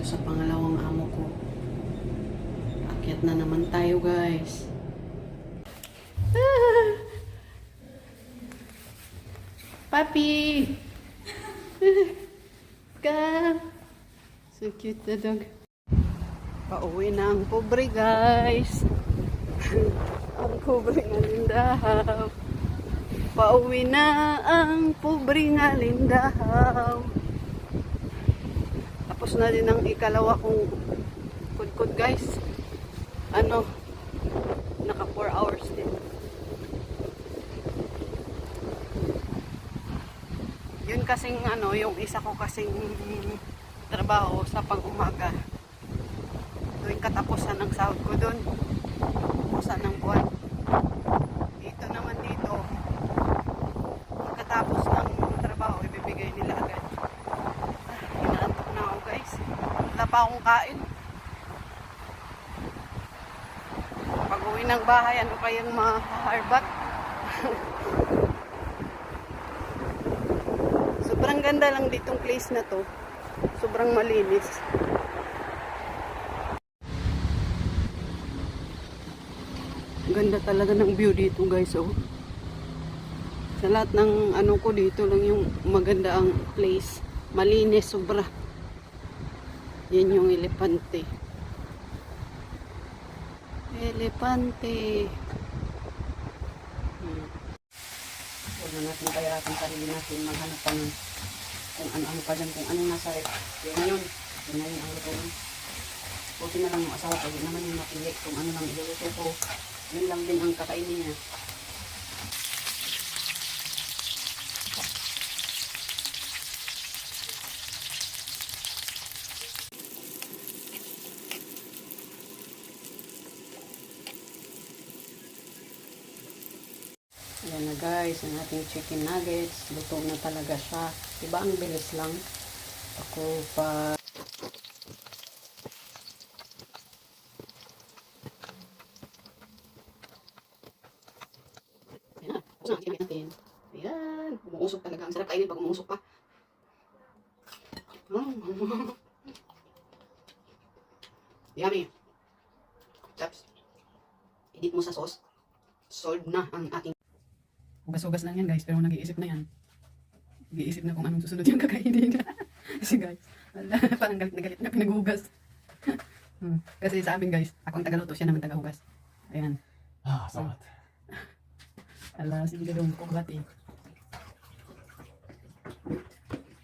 sa pangalawang amo ko. Akyat na naman tayo, guys. Papi! Ka! So cute na dog. Pauwi na ang pobre, guys. Ang pobre nga lindahaw. Pauwi na ang pobre nga lindahaw. Tapos na din ang ikalawa kong kudkod, guys. Naka 4 hours din. Yun kasing yung isa ko kasing trabaho sa pag-umaga. Doon katapusan ng sahod ko doon. Katapusan ng buwan. Dito naman dito, pagkatapos ng trabaho, ibibigay nila agad. Inaantok na ako, guys. Wala pa akong kain. Pag uwi ng bahay, ano kayang maharbat? Sobrang ganda lang ditong place na to. Sobrang malinis. Ganda talaga ng view dito, guys, oh. Sa lahat ng ko dito lang yung maganda ang place. Malinis, sobra. Yan yung elepante. Elepante. Huwag na natin kayatan sarili natin maghanap pa ng kung ano-ano pa dyan, kung anong nasa rep. Yun na yun. Yun na yun ang luto. Buti na lang yung asawa ko. Yun naman yung mapili kung ano lang iluluto ko. Yun lang din ang kakainin niya. Ayan na, guys, ang ating chicken nuggets. Luto na talaga siya. Diba ang bilis lang? Ako pa... Ayan na. Tapos na ang chicken natin. Ayan. Umuusok talaga. Ang sarap kainin pag umuusok pa. Yummy. Chaps. Edit mo sa sauce. Solved na ang aking... Hugas-hugas lang yan, guys, pero nag-iisip na yan. Nag-iisip na kung anong susunod yung kakainin. Kasi, guys, parang galit na galit na pinaghugas. Kasi sa amin, guys, akong tagaluto, siya naman tagahugas. Ayan. Sabat. Ala, sige dong, kumbati.